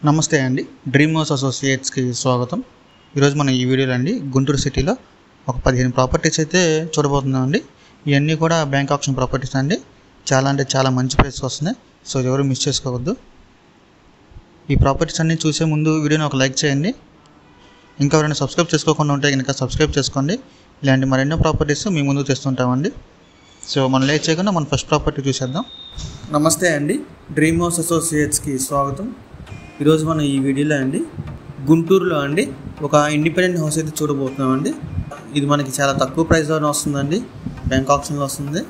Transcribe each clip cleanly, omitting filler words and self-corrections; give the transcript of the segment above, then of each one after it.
నమస్తే అండి, dream house అసోసియేట్స్కి స్వాగతం. ఈరోజు మనం ఈ వీడియోలో అండి గుంటూరు సిటీలో ఒక 15 ప్రాపర్టీస్ అయితే చూడబోతున్నాం అండి. ఇవన్నీ కూడా బ్యాంక్ ఆప్షన్ ప్రాపర్టీస్ అండి. చాలా అంటే చాలా మంచి ప్రైస్ వస్తున్నాయి. సో ఎవరు మిస్ చేసుకోవద్దు. ఈ ప్రాపర్టీస్ అన్నీ చూసే ముందు వీడియోని ఒక లైక్ చేయండి. ఇంకా ఎవరైనా సబ్స్క్రైబ్ చేసుకోకుండా ఉంటే కనుక సబ్స్క్రైబ్ చేసుకోండి. ఇలాంటి మరెన్నో ప్రాపర్టీస్ మీ ముందుకు తెస్తుంటామండి. సో మనం లేట్ చేయకుండా మన ఫస్ట్ ప్రాపర్టీ చూసేద్దాం. నమస్తే అండి, డ్రీమ్ హౌస్ అసోసియేట్స్కి స్వాగతం. ఈరోజు మనం ఈ వీడియోలో అండి గుంటూరులో అండి ఒక ఇండిపెండెంట్ హౌస్ అయితే చూడబోతున్నామండి. ఇది మనకి చాలా తక్కువ ప్రైస్లోనే వస్తుందండి, బ్యాంక్ ఆప్షన్లో వస్తుంది.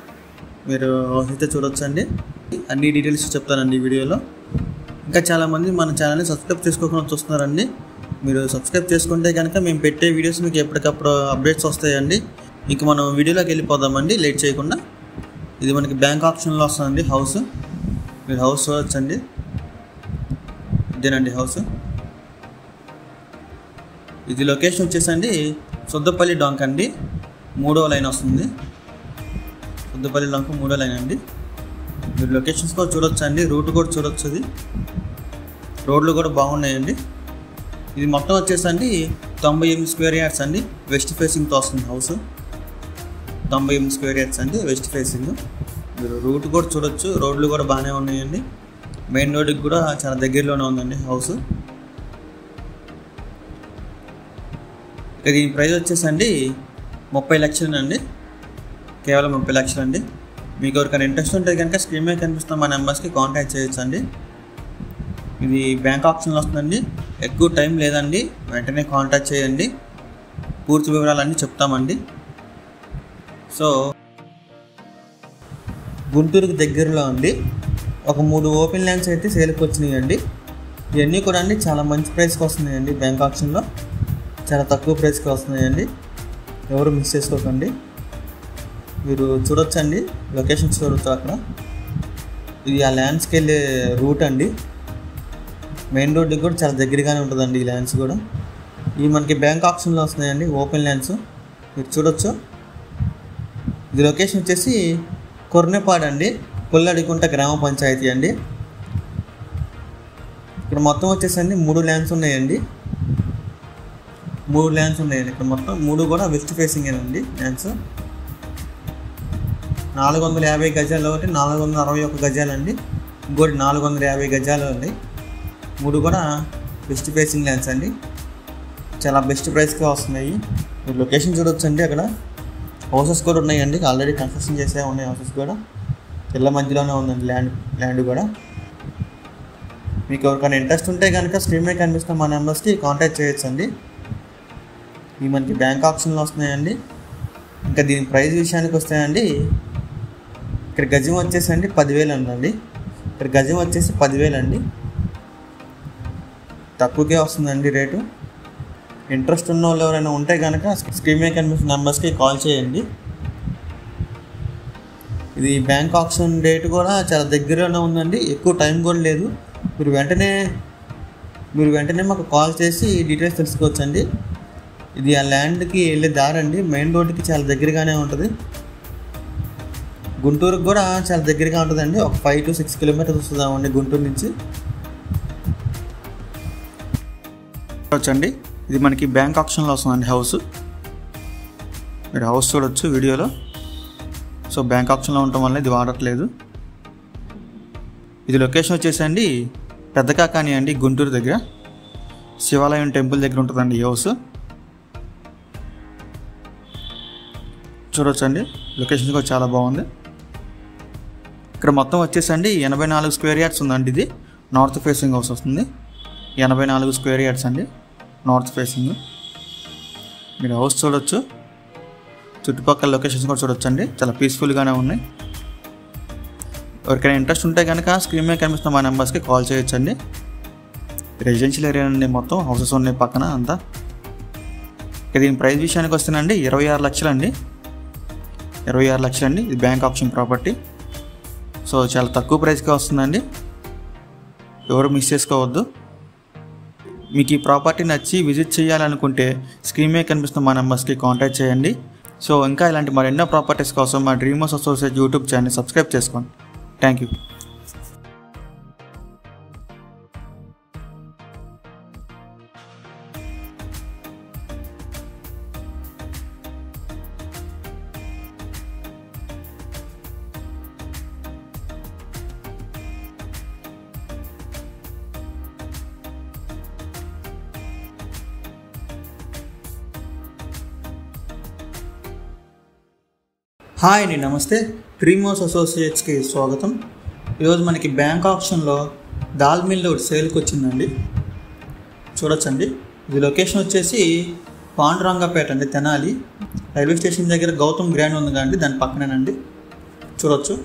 మీరు హౌస్ అయితే చూడొచ్చండి. అన్ని డీటెయిల్స్ చెప్తానండి ఈ వీడియోలో. ఇంకా చాలామంది మన ఛానల్ని సబ్స్క్రైబ్ చేసుకోకుండా చూస్తున్నారండి. మీరు సబ్స్క్రైబ్ చేసుకుంటే కనుక మేము పెట్టే వీడియోస్ మీకు ఎప్పటికప్పుడు అప్డేట్స్ వస్తాయండి. ఇంక మనం వీడియోలోకి వెళ్ళిపోదామండి లేట్ చేయకుండా. ఇది మనకి బ్యాంక్ ఆప్షన్లో వస్తుందండి హౌస్. మీరు హౌస్ చూడొచ్చండి. ఇదేనండి హౌస్. ఇది లొకేషన్ వచ్చేసండి సుద్దపల్లి డాంక్ అండి, 3వ లైన్ వస్తుంది. సుద్దపల్లి డాంక్ 3వ లైన్ అండి. మీరు లొకేషన్స్ కూడా చూడొచ్చండి, రూట్ కూడా చూడొచ్చు. ఇది రోడ్లు కూడా బాగున్నాయండి. ఇది మొత్తం వచ్చేసండి 98 స్క్వేర్ యార్డ్స్ అండి. వెస్ట్ ఫేసింగ్తో వస్తుంది హౌస్. 98 స్క్వేర్ యార్డ్స్ అండి వెస్ట్ ఫేసింగ్. మీరు రూట్ కూడా చూడొచ్చు, రోడ్లు కూడా బాగానే ఉన్నాయండి. మెయిన్ రోడ్కి కూడా చాలా దగ్గరలోనే ఉందండి హౌస్. దీని ప్రైస్ వచ్చేసండి 30 లక్షలు అండి, కేవలం 30 లక్షలు అండి. మీకు ఎవరికైనా ఇంట్రెస్ట్ ఉంటే కనుక స్క్రీన్ మీద కనిపిస్తున్న మా నెంబర్స్కి కాంటాక్ట్ చేయొచ్చు అండి. ఇది బ్యాంక్ ఆప్షన్లో వస్తుందండి. ఎక్కువ టైం లేదండి, వెంటనే కాంటాక్ట్ చేయండి. పూర్తి వివరాలన్నీ చెప్తామండి. సో గుంటూరుకి దగ్గరలో అండి ఒక 3 ఓపెన్ ల్యాండ్స్ అయితే సేల్కి వచ్చినాయండి. ఇవన్నీ కూడా అండి చాలా మంచి ప్రైస్కి వస్తున్నాయండి. బ్యాంక్ ఆప్షన్లో చాలా తక్కువ ప్రైస్కి వస్తున్నాయండి. ఎవరు మిస్ చేసుకోకండి. మీరు చూడొచ్చండి, లొకేషన్స్ చూడొచ్చు అక్కడ. ఇది ఆ ల్యాండ్స్కి వెళ్ళే రూట్ అండి. మెయిన్ రోడ్డుకి కూడా చాలా దగ్గరగానే ఉంటుందండి ఈ ల్యాండ్స్ కూడా. ఇవి మనకి బ్యాంక్ ఆప్షన్లో వస్తున్నాయండి ఓపెన్ ల్యాండ్స్. మీరు చూడొచ్చు. ఇది లొకేషన్ వచ్చేసి కొర్నేపాడు అండి, పుల్లడికుంట గ్రామ పంచాయతీ అండి. ఇక్కడ మొత్తం వచ్చేసండి 3 ల్యాండ్స్ ఉన్నాయండి. 3 ల్యాండ్స్ ఉన్నాయండి ఇక్కడ మొత్తం. 3 కూడా వెస్ట్ ఫేసింగ్ అండి ల్యాండ్స్. 450 గజాలు ఒకటి, 461 గజాలు అండి. ఇంకోటి 450 గజాలు అండి. 3 కూడా వెస్ట్ ఫేసింగ్ ల్యాండ్స్ అండి. చాలా బెస్ట్ ప్రైస్గా వస్తున్నాయి. మీరు లొకేషన్ చూడొచ్చండి. అక్కడ హౌసెస్ కూడా ఉన్నాయండి, ఆల్రెడీ కన్స్ట్రక్షన్ చేసే ఉన్నాయి హౌసెస్ కూడా. ఇళ్ళ మధ్యలోనే ఉందండి ల్యాండ్ కూడా. మీకు ఎవరికైనా ఇంట్రెస్ట్ ఉంటే కనుక స్క్రీన్ మీద కనిపిస్తున్న మా నెంబర్స్కి కాంటాక్ట్ చేయొచ్చండి. ఇవి మనకి బ్యాంక్ ఆప్షన్లో వస్తున్నాయండి. ఇంకా దీని ప్రైస్ విషయానికి వస్తాయండి. ఇక్కడ గజం వచ్చేసండి 10,000 అండి. ఇక్కడ గజం వచ్చేసి 10,000 అండి. తక్కువకే వస్తుందండి రేటు. ఇంట్రెస్ట్ ఉన్న వాళ్ళు ఎవరైనా ఉంటే కనుక స్క్రీన్ మీద కనిపిస్తున్న నెంబర్స్కి కాల్ చేయండి. ఇది బ్యాంక్ ఆప్షన్ డేట్ కూడా చాలా దగ్గరలోనే ఉందండి, ఎక్కువ టైం కూడా లేదు. మీరు వెంటనే మాకు కాల్ చేసి డీటెయిల్స్ తెలుసుకోవచ్చండి. ఇది ఆ ల్యాండ్కి వెళ్ళే దారి అండి, మెయిన్ రోడ్డుకి చాలా దగ్గరగానే ఉంటుంది. గుంటూరుకి కూడా చాలా దగ్గరగా ఉంటుందండి. ఒక 5 to 6 కిలోమీటర్స్ వస్తుందామండి గుంటూరు నుంచి. వచ్చండి, ఇది మనకి బ్యాంక్ ఆప్షన్లో వస్తుందండి హౌస్. మీరు హౌస్ చూడొచ్చు వీడియోలో. సో బ్యాంక్ ఆప్షన్లో ఉండటం వల్ల ఇది వాడట్లేదు. ఇది లొకేషన్ వచ్చేసండి పెద్దకాకాని అండి, గుంటూరు దగ్గర శివాలయం టెంపుల్ దగ్గర ఉంటుందండి ఈ హౌస్. చూడొచ్చండి, లొకేషన్ కూడా చాలా బాగుంది. ఇక్కడ మొత్తం వచ్చేసండి 84 స్క్వేర్ యార్డ్స్ ఉందండి. ఇది నార్త్ ఫేసింగ్ హౌస్ వస్తుంది. 84 స్క్వేర్ యార్డ్స్ అండి, నార్త్ ఫేసింగ్. మీరు హౌస్ చూడొచ్చు, చుట్టుపక్కల లొకేషన్స్ కూడా చూడొచ్చండి. చాలా పీస్ఫుల్గానే ఉన్నాయి. ఎవరికైనా ఇంట్రెస్ట్ ఉంటే కనుక స్క్రీన్ మీద కనిపిస్తున్న మా నెంబర్స్కి కాల్ చేయొచ్చండి. రెసిడెన్షియల్ ఏరియా అండి, మొత్తం హౌసెస్ ఉన్నాయి పక్కన అంతా. దీని ప్రైస్ విషయానికి వస్తేనండి 26 లక్షలు అండి. 26 లక్షలు అండి. ఇది బ్యాంక్ ఆప్షన్ ప్రాపర్టీ. సో చాలా తక్కువ ప్రైస్గా వస్తుందండి, ఎవరు మిస్ చేసుకోవద్దు. మీకు ఈ ప్రాపర్టీ నచ్చి విజిట్ చేయాలనుకుంటే స్క్రీన్ మీద కనిపిస్తున్న మా నెంబర్స్కి కాంటాక్ట్ చేయండి. సో ఇంకా ఇలాంటి మరెన్నో ప్రాపర్టీస్ కోసం మా dream house associate YouTube channel subscribe చేసుకోండి. Thank you. హాయ్ అండి, నమస్తే. డ్రీమోస్ అసోసియేట్స్కి స్వాగతం. ఈరోజు మనకి బ్యాంక్ ఆప్షన్లో దాల్ మిల్ ఒకటి సేల్కి వచ్చిందండి. చూడొచ్చండి. ఇది లొకేషన్ వచ్చేసి పాండురంగపేట అండి, తెనాలి రైల్వే స్టేషన్ దగ్గర గౌతమ్ గ్రాండ్ ఉంది కదండి, దాని పక్కనేనండి. చూడొచ్చు.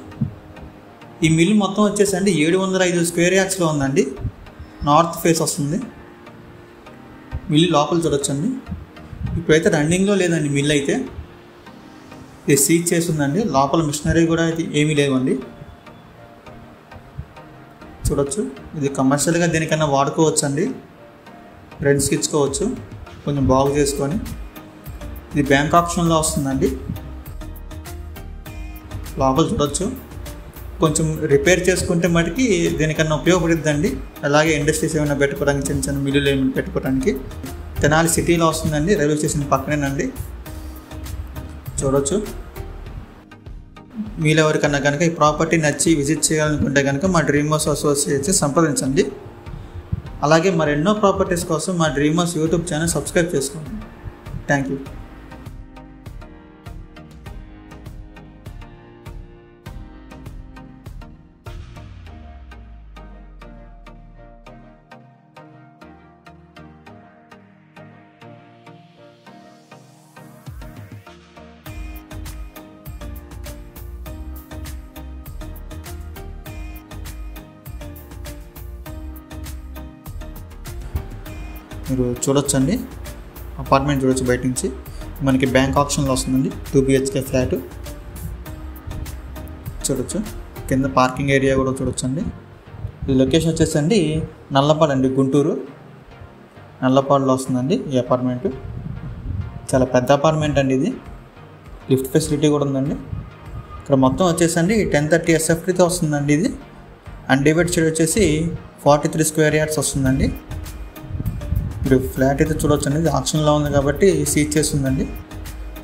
ఈ మిల్ మొత్తం వచ్చేసి అండి 705 స్క్వేర్ యార్డ్స్లో ఉందండి. నార్త్ ఫేస్ వస్తుంది. మిల్ లోపల చూడొచ్చండి. ఇప్పుడైతే రన్నింగ్లో లేదండి మిల్ అయితే. ఇది సీజ్ చేస్తుందండి. లోపల మిషనరీ కూడా అయితే ఏమీ లేవండి. చూడొచ్చు. ఇది కమర్షియల్గా దేనికన్నా వాడుకోవచ్చు అండి. రెంట్స్కి ఇచ్చుకోవచ్చు కొంచెం బాగు చేసుకొని. ఇది బ్యాంక్ ఆప్షన్లో వస్తుందండి. లోపల చూడొచ్చు. కొంచెం రిపేర్ చేసుకుంటే మటుకి దేనికన్నా ఉపయోగపడుద్దండి. అలాగే ఇండస్ట్రీస్ ఏమైనా పెట్టుకోవడానికి, చిన్న చిన్న మిల్లులు ఏమైనా పెట్టుకోవడానికి. తెనాలి సిటీలో వస్తుందండి, రైల్వే స్టేషన్ పక్కనేనండి. చూడొచ్చు. మీలో ఎవరికన్నా కనుక ఈ ప్రాపర్టీ నచ్చి విజిట్ చేయాలనుకుంటే కనుక మా డ్రీమోస్ అసోసియేట్స్ సంప్రదించండి. అలాగే మరెన్నో ప్రాపర్టీస్ కోసం మా డ్రీమోస్ యూట్యూబ్ ఛానల్ సబ్స్క్రైబ్ చేసుకోండి. Thank you. మీరు చూడొచ్చండి. అపార్ట్మెంట్ చూడొచ్చు బయట నుంచి. మనకి బ్యాంక్ ఆప్షన్లో వస్తుందండి. 2 BHK ఫ్లాట్ చూడొచ్చు. కింద పార్కింగ్ ఏరియా కూడా చూడొచ్చండి. ఈ లొకేషన్ వచ్చేసండి నల్లపాడు అండి, గుంటూరు నల్లపాడులో వస్తుందండి ఈ అపార్ట్మెంట్. చాలా పెద్ద అపార్ట్మెంట్ అండి ఇది. లిఫ్ట్ ఫెసిలిటీ కూడా ఉందండి. ఇక్కడ మొత్తం వచ్చేసండి 1030 SFTతో వస్తుందండి. ఇది అన్డివైడ్ షేడ్ వచ్చేసి 43 స్క్వేర్ యార్డ్స్ వస్తుందండి. ఇప్పుడు ఫ్లాట్ అయితే చూడొచ్చండి. ఇది ఆప్షన్లో ఉంది కాబట్టి సీజ్ చేస్తుందండి.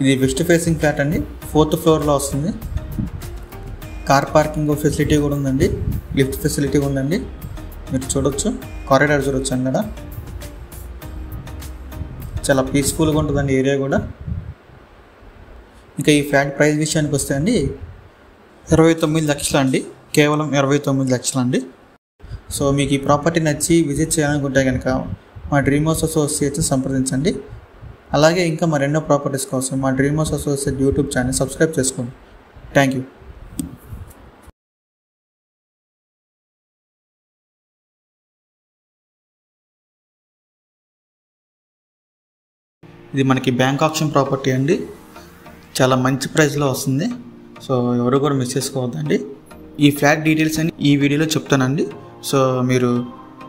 ఇది వెస్ట్ ఫేసింగ్ ఫ్లాట్ అండి. 4th ఫ్లోర్లో వస్తుంది. కార్ పార్కింగ్ ఫెసిలిటీ కూడా ఉందండి. లిఫ్ట్ ఫెసిలిటీ ఉందండి. మీరు చూడొచ్చు. కారిడార్ చూడొచ్చు అక్కడ. చాలా పీస్ఫుల్గా ఉంటుందండి ఏరియా కూడా. ఇంకా ఈ ఫ్లాట్ ప్రైస్ విషయానికి వస్తే అండి 29 లక్షలు అండి. కేవలం 29 లక్షలు అండి. సో మీకు ఈ ప్రాపర్టీ నచ్చి విజిట్ చేయాలనుకుంటే కనుక మా డ్రీమోస్ అసోసియేట్స్ సంప్రదించండి. అలాగే ఇంకా మరెన్నో ప్రాపర్టీస్ కోసం మా డ్రీమోస్ అసోసియేట్ యూట్యూబ్ ఛానల్ సబ్స్క్రైబ్ చేసుకోండి. Thank you. ఇది మనకి బ్యాంక్ ఆప్షన్ ప్రాపర్టీ అండి. చాలా మంచి ప్రైస్లో వస్తుంది. సో ఎవరు కూడా మిస్ చేసుకోవద్దండి. ఈ ఫ్లాట్ డీటెయిల్స్ అని ఈ వీడియోలో చెప్తానండి. సో మీరు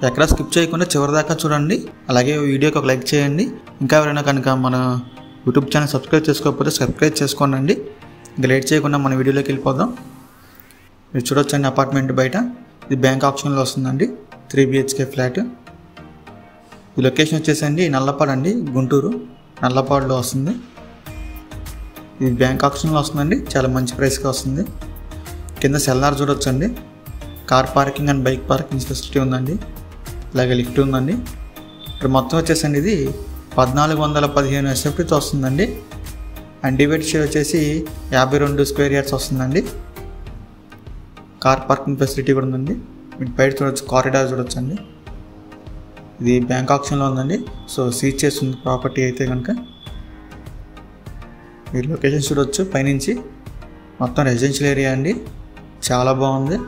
ఎక్కడా స్కిప్ చేయకుండా చివరి దాకా చూడండి. అలాగే వీడియోకి ఒక లైక్ చేయండి. ఇంకా ఎవరైనా కనుక మన యూట్యూబ్ ఛానల్ సబ్స్క్రైబ్ చేసుకోకపోతే సబ్స్క్రైబ్ చేసుకోండి. ఇంకా లేట్ చేయకుండా మన వీడియోలోకి వెళ్ళిపోదాం. మీరు చూడొచ్చండి అపార్ట్మెంట్ బయట. ఇది బ్యాంక్ ఆప్షన్లో వస్తుందండి. 3 BHK ఫ్లాట్. ఈ లొకేషన్ వచ్చేసండి నల్లపాడు అండి, గుంటూరు నల్లపాడులో వస్తుంది. ఇది బ్యాంక్ ఆప్షన్లో వస్తుందండి. చాలా మంచి ప్రైస్గా వస్తుంది. కింద సెల్లార్ చూడొచ్చండి. Car parking and bike parking facility ఉందండి. అలాగే లిఫ్ట్ ఉందండి. ఇక్కడ మొత్తం వచ్చేసండి ఇది 1415 SFTతో వస్తుందండి. అండ్ డివైడ్ షేర్ వచ్చేసి 52 స్క్వేర్ యార్డ్స్ వస్తుందండి. కార్ పార్కింగ్ ఫెసిలిటీ కూడా ఉందండి. మీరు బయట చూడొచ్చు. కారిడార్ చూడొచ్చండి. ఇది బ్యాంక్ ఆప్షన్లో ఉందండి. సో సీజ్ చేస్తుంది ప్రాపర్టీ అయితే కనుక. మీరు లొకేషన్ చూడొచ్చు పైనుంచి. మొత్తం రెసిడెన్షియల్ ఏరియా అండి. చాలా బాగుంది.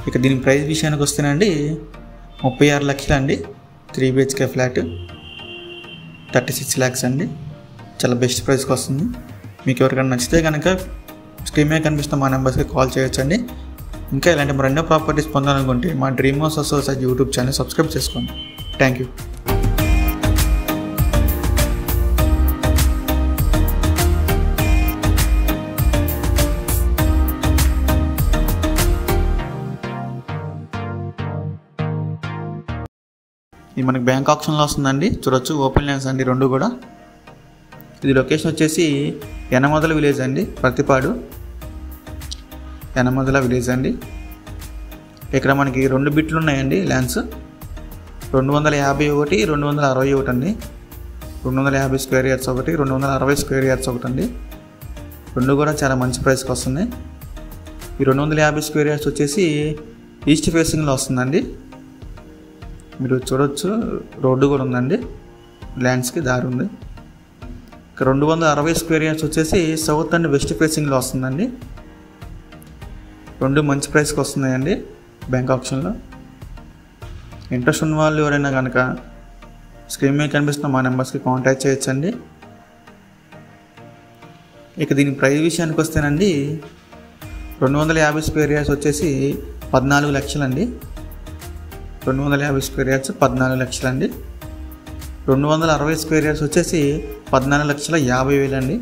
ఇక దీని ప్రైస్ విషయానికి వస్తేనండి 36 లక్షలు అండి. 3 BHK ఫ్లాట్ 36 lakhs అండి. చాలా బెస్ట్ ప్రైస్కి వస్తుంది. మీకు ఎవరికైనా నచ్చితే కనుక స్క్రీన్ మీద కనిపిస్తున్న మా నెంబర్స్కి కాల్ చేయొచ్చండి. ఇంకా ఇలాంటి మరెన్నో ప్రాపర్టీస్ పొందాలనుకుంటే మా డ్రీమోస్ అసోసియేట్ యూట్యూబ్ ఛానల్ సబ్స్క్రైబ్ చేసుకోండి. Thank you. ఇది మనకి బ్యాంక్ ఆప్షన్లో వస్తుందండి. చూడొచ్చు. ఓపెన్ ల్యాండ్స్ అండి రెండు కూడా. ఇది లొకేషన్ వచ్చేసి యనమదల విలేజ్ అండి, ప్రతిపాడు యనమదల విలేజ్ అండి. ఇక్కడ మనకి 2 బిట్లు ఉన్నాయండి ల్యాండ్స్. 251, 261 అండి. 250 స్క్వేర్ యార్డ్స్ ఒకటి, 260 స్క్వేర్ యార్డ్స్ ఒకటి అండి. రెండు కూడా చాలా మంచి ప్రైస్కి వస్తుంది. ఈ 250 స్క్వేర్ యార్డ్స్ వచ్చేసి ఈస్ట్ ఫేసింగ్లో వస్తుందండి. మీరు చూడొచ్చు, రోడ్డు కూడా ఉందండి, ల్యాండ్స్కి దారి ఉంది. 260 స్క్వేర్ యార్డ్స్ వచ్చేసి సౌత్ అండ్ వెస్ట్ ఫేసింగ్లో వస్తుందండి. రెండు మంచి ప్రైస్కి వస్తున్నాయండి బ్యాంక్ ఆప్షన్లో. ఇంట్రెస్ట్ ఉన్న వాళ్ళు ఎవరైనా కనుక స్క్రీన్ మీద కనిపిస్తున్న మా నెంబర్స్కి కాంటాక్ట్ చేయొచ్చండి. ఇక దీని ప్రైస్ విషయానికి వస్తేనండి 250 స్క్వేర్ యార్డ్స్ వచ్చేసి 14 లక్షలండి. 250 స్క్వేర్ యార్డ్స్ 14 లక్షలండి. 260 స్క్వేర్ యార్డ్స్ వచ్చేసి 14,50,000 అండి.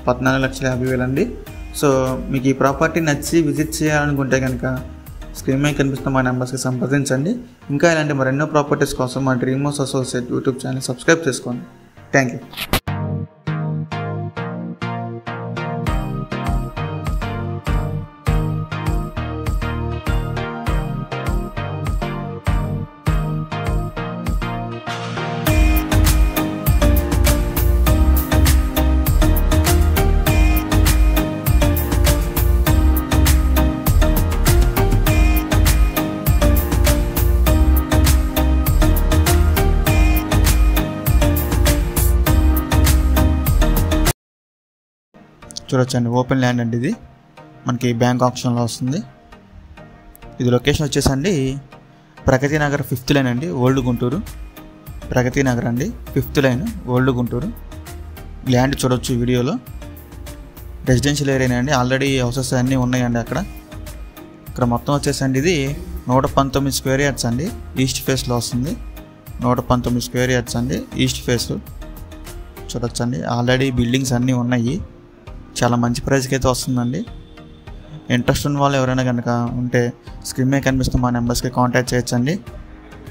14,50,000 అండి. సో మీకు ఈ ప్రాపర్టీ నచ్చి విజిట్ చేయాలనుకుంటే కనుక స్క్రీన్ మీద కనిపిస్తున్న మా నెంబర్స్కి సంప్రదించండి. ఇంకా ఇలాంటి మరెన్నో ప్రాపర్టీస్ కోసం మా dream house associate YouTube channel subscribe చేసుకోండి. Thank you. చూడొచ్చండి, ఓపెన్ ల్యాండ్ అండి. ఇది మనకి బ్యాంక్ ఆప్షన్లో వస్తుంది. ఇది లొకేషన్ వచ్చేసండి ప్రగతి నగర్ 5th లైన్ అండి, ఓల్డ్ గుంటూరు. ప్రగతి నగర్ అండి, 5th line, old Guntur. Land చూడొచ్చు వీడియోలో. రెసిడెన్షియల్ ఏరియా అండి, ఆల్రెడీ హౌసెస్ అన్నీ ఉన్నాయండి అక్కడ. ఇక్కడ మొత్తం వచ్చేసండి ఇది 119 స్క్వేర్ యార్డ్స్ అండి, ఈస్ట్ ఫేస్లో వస్తుంది. 119 స్క్వేర్ యార్డ్స్ అండి, ఈస్ట్ ఫేస్. చూడొచ్చండి, ఆల్రెడీ బిల్డింగ్స్ అన్నీ ఉన్నాయి. చాలా మంచి ప్రైస్కి అయితే వస్తుందండి. ఇంట్రెస్ట్ ఉన్న వాళ్ళు ఎవరైనా కనుక ఉంటే స్క్రీన్ మీద కనిపిస్తున్న మా నెంబర్స్కి కాంటాక్ట్ చేయొచ్చండి.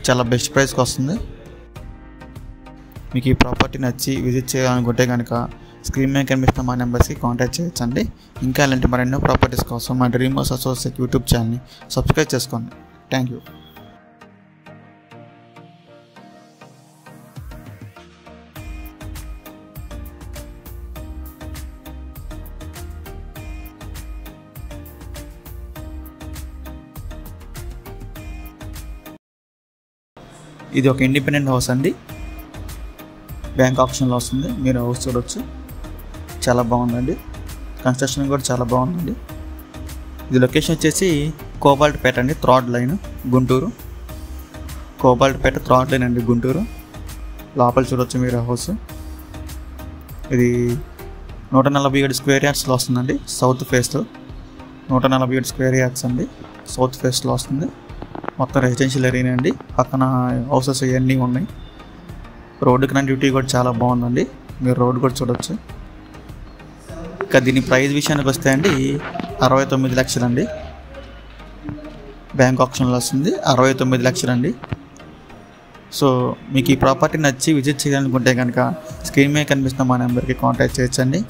చాలా బెస్ట్ ప్రైస్కి వస్తుంది. మీకు ఈ ప్రాపర్టీ నచ్చి విజిట్ చేయాలనుకుంటే కనుక స్క్రీన్ మీద కనిపిస్తున్న మా నెంబర్స్కి కాంటాక్ట్ చేయొచ్చండి. ఇంకా అలాంటి మరెన్నో ప్రాపర్టీస్ కోసం మా డ్రీమ్ హౌస్ అసోసియేట్ యూట్యూబ్ ఛానల్ని సబ్స్క్రైబ్ చేసుకోండి. Thank you. ఇది ఒక ఇండిపెండెంట్ హౌస్ అండి, బ్యాంక్ ఆప్షన్లో వస్తుంది. మీరు హౌస్ చూడవచ్చు, చాలా బాగుందండి. కన్స్ట్రక్షన్ కూడా చాలా బాగుందండి. ఇది లొకేషన్ వచ్చేసి కోబాల్ట్పేట అండి, 3rd line, Guntur. కోబాల్ట్పేట 3rd line అండి, గుంటూరు. లోపల చూడవచ్చు మీరు హౌస్. ఇది 147 స్క్వేర్ యార్డ్స్లో వస్తుందండి, సౌత్ ఫేస్లో. 147 స్క్వేర్ యార్డ్స్ అండి, సౌత్ ఫేస్లో వస్తుంది. మొత్తం రెసిడెన్షియల్ ఏరియా అండి, పక్కన హౌసెస్ ఇవన్నీ ఉన్నాయి. రోడ్డు కనెక్టివిటీ కూడా చాలా బాగుందండి, మీరు రోడ్ కూడా చూడవచ్చు. ఇంకా దీని ప్రైస్ విషయానికి వస్తే అండి 69 లక్షలండి, బ్యాంక్ ఆప్షన్లో వస్తుంది. 69 లక్షలండి. సో మీకు ఈ ప్రాపర్టీ నచ్చి విజిట్ చేయాలనుకుంటే కనుక స్క్రీన్ మీద కనిపిస్తున్న మా నెంబర్కి కాంటాక్ట్ చేయొచ్చండి.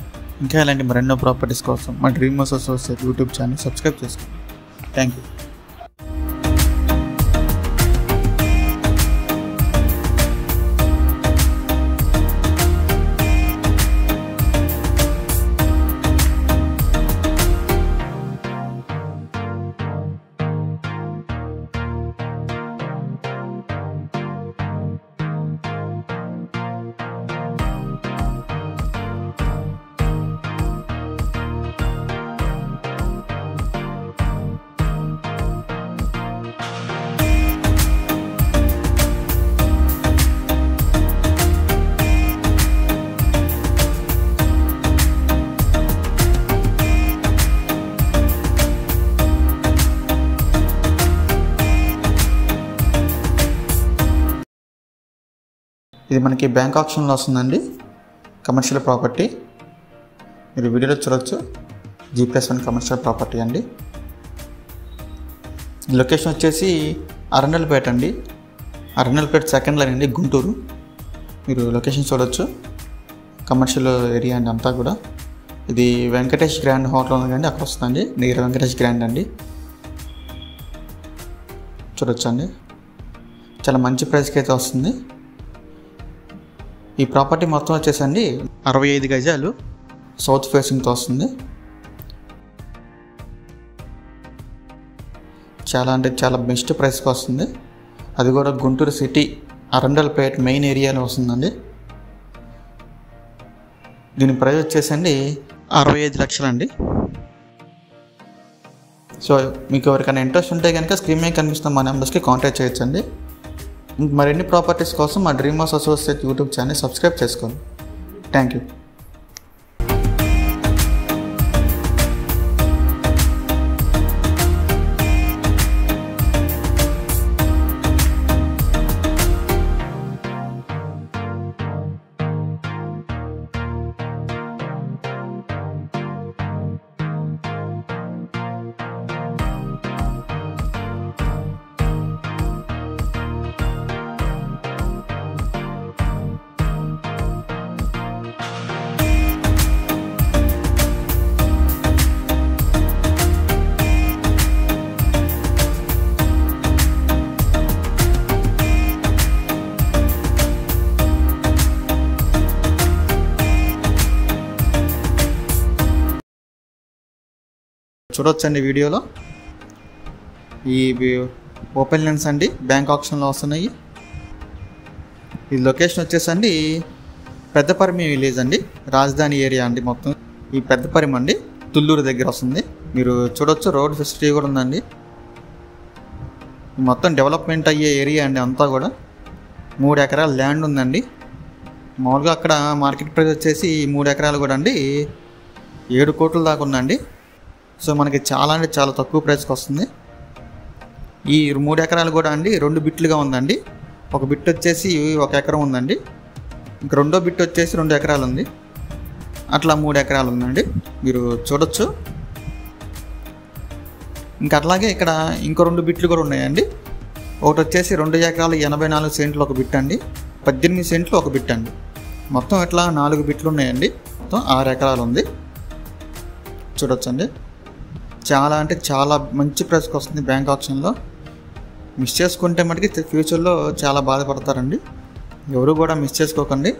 ఇంకా ఇలాంటి మరెన్నో ప్రాపర్టీస్ కోసం మా dream house associate YouTube channel subscribe చేసుకోండి. Thank you. ఇది మనకి బ్యాంక్ ఆప్షన్లో వస్తుందండి, కమర్షియల్ ప్రాపర్టీ. మీరు వీడియోలో చూడవచ్చు, G+1 కమర్షియల్ ప్రాపర్టీ అండి. లొకేషన్ వచ్చేసి అరండల్పేట అండి, అరండల్పేట 2nd లైన్ అండి, గుంటూరు. మీరు లొకేషన్ చూడవచ్చు, కమర్షియల్ ఏరియా అండి అంతా కూడా. ఇది వెంకటేష్ గ్రాండ్ హోటల్ ఉంది కండి, అక్కడ వస్తుందండి, నియర్ వెంకటేష్ గ్రాండ్ అండి. చూడొచ్చు అండి, చాలా మంచి ప్రైస్కి అయితే వస్తుంది. ఈ ప్రాపర్టీ మొత్తం వచ్చేసండి 65 గజాలు, సౌత్ ఫేసింగ్తో వస్తుంది. చాలా అంటే చాలా బెస్ట్ ప్రైస్కి వస్తుంది. అది కూడా గుంటూరు సిటీ అరండల్పేట మెయిన్ ఏరియాలో వస్తుందండి. దీని ప్రైస్ వచ్చేసండి 65 లక్షలండి. సో మీకు ఎవరికైనా ఇంట్రెస్ట్ ఉంటే కనుక స్క్రీన్ మీద కనిపిస్తున్న మా నెంబర్స్కి కాంటాక్ట్ చేయొచ్చండి. మరిన్ని ప్రాపర్టీస్ కోసం మా dream house associate YouTube channel subscribe చేసుకోండి. Thank you. చూడొచ్చండి వీడియోలో ఈ ఓపెన్ లెన్స్ అండి బ్యాంక్ ఆప్షన్లో వస్తున్నాయి. ఈ లొకేషన్ వచ్చేసండి పెద్దపరిమి విలేజ్ అండి, రాజధాని ఏరియా అండి. మొత్తం ఈ పెద్దపరిమి అండి తుళ్ళూరు దగ్గర వస్తుంది. మీరు చూడొచ్చు రోడ్ ఫెసిలిటీ కూడా ఉందండి. మొత్తం డెవలప్మెంట్ అయ్యే ఏరియా అండి అంతా కూడా. 3 ఎకరాల ల్యాండ్ ఉందండి. మామూలుగా అక్కడ మార్కెట్ ప్రైస్ వచ్చేసి 3 ఎకరాలు కూడా అండి 7 కోట్ల దాకా ఉందండి. సో మనకి చాలా అంటే చాలా తక్కువ ప్రైస్కి వస్తుంది. ఈ 3 ఎకరాలు కూడా అండి 2 బిట్లుగా ఉందండి. ఒక బిట్ వచ్చేసి 1 ఎకరం ఉందండి, ఇంకా రెండో బిట్ వచ్చేసి 2 ఎకరాలు ఉంది. అట్లా 3 ఎకరాలు ఉందండి, మీరు చూడొచ్చు. ఇంకా అట్లాగే ఇక్కడ ఇంకో 2 బిట్లు కూడా ఉన్నాయండి. ఒకటి వచ్చేసి 2 ఎకరాలు 84 సెంట్లు ఒక బిట్ అండి, 18 సెంట్లు ఒక బిట్ అండి. మొత్తం ఇట్లా 4 బిట్లు ఉన్నాయండి. మొత్తం 6 ఎకరాలు ఉంది. చూడొచ్చండి. చాలా అంటే చాలా మంచి ప్రైస్కి వస్తుంది బ్యాంక్ ఆప్షన్లో. మిస్ చేసుకుంటే మటుకి ఫ్యూచర్లో చాలా బాధపడతారండి. ఎవరు కూడా మిస్ చేసుకోకండి.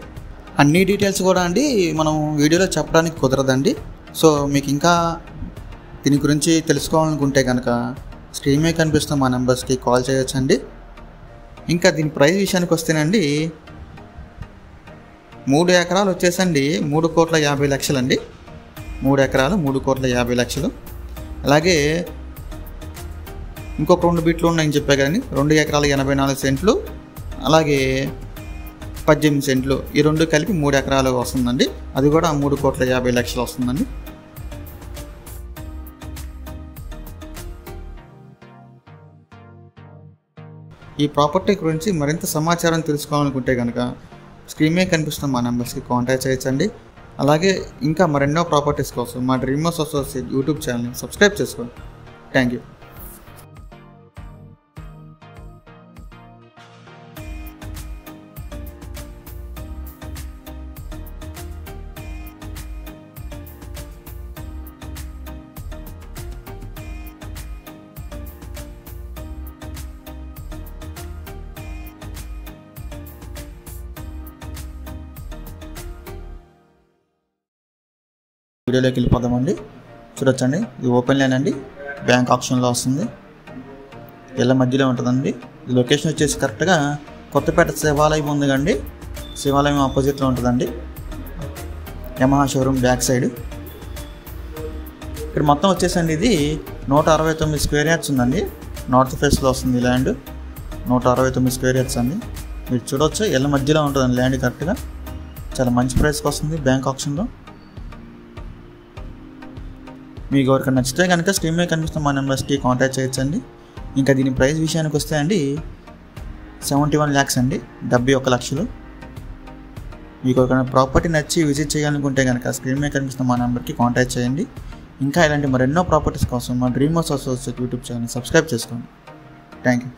అన్ని డీటెయిల్స్ కూడా అండి మనం వీడియోలో చెప్పడానికి కుదరదండి. సో మీకు ఇంకా దీని గురించి తెలుసుకోవాలనుకుంటే కనుక స్క్రీన్ మీద కనిపిస్తున్న మా నెంబర్స్కి కాల్ చేయొచ్చండి. ఇంకా దీని ప్రైస్ విషయానికి వస్తేనండి 3 ఎకరాలు వచ్చేసండి 3,50 లక్షలండి. 3 ఎకరాలు 3,50 లక్షలు. అలాగే ఇంకొక 2 బిట్లు ఉన్నాయని చెప్పా కానీ 2 ఎకరాలు 84 సెంట్లు, అలాగే 18 సెంట్లు, ఈ 2 కలిపి 3 ఎకరాలు వస్తుందండి. అది కూడా 3,50 లక్షలు వస్తుందండి. ఈ ప్రాపర్టీ గురించి మరింత సమాచారం తెలుసుకోవాలనుకుంటే కనుక స్క్రీన్ మీద కనిపిస్తున్న మా నెంబర్స్కి కాంటాక్ట్ చేయొచ్చండి. అలాగే ఇంకా మరెన్నో ప్రాపర్టీస్ కోసం మా డ్రీమ్ హౌస్ అసోసియేట్ యూట్యూబ్ ఛానల్ని సబ్స్క్రైబ్ చేసుకోండి. Thank you. వీడియోలోకి వెళ్ళిపోదామండి. చూడొచ్చండి, ఇది ఓపెన్ లైన్ అండి, బ్యాంక్ ఆప్షన్లో వస్తుంది. ఇళ్ళ మధ్యలో ఉంటుందండి. ఈ లొకేషన్ వచ్చేసి కరెక్ట్గా కొత్తపేట శివాలయం ఉంది కండి, శివాలయం ఆపోజిట్లో ఉంటుందండి. Yamaha showroom back side. ఇక్కడ మొత్తం వచ్చేసండి ఇది 169 స్క్వేర్ యార్డ్స్ ఉందండి. నార్త్ ఫేస్లో వస్తుంది ల్యాండ్. 169 స్క్వేర్ యార్డ్స్ అండి. మీరు చూడవచ్చు ఇళ్ళ మధ్యలో ఉంటుందండి ల్యాండ్. కరెక్ట్గా చాలా మంచి ప్రైస్కి వస్తుంది బ్యాంక్ ఆప్షన్లో. మీకు ఎవరికైనా నచ్చితే కనుక స్క్రీన్ మీద కనిపిస్తున్న మా నెంబర్స్కి కాంటాక్ట్ చేయొచ్చండి. ఇంకా దీని ప్రైస్ విషయానికి వస్తే అండి 71 lakhs అండి, 71 లక్షలు. మీకు ఎవరికైనా ప్రాపర్టీ నచ్చి విజిట్ చేయాలనుకుంటే కనుక స్క్రీన్ మీద కనిపిస్తున్న మా నెంబర్కి కాంటాక్ట్ చేయండి. ఇంకా ఇలాంటి మరెన్నో ప్రాపర్టీస్ కోసం మా dream house associate YouTube channel subscribe చేసుకోండి. Thank you.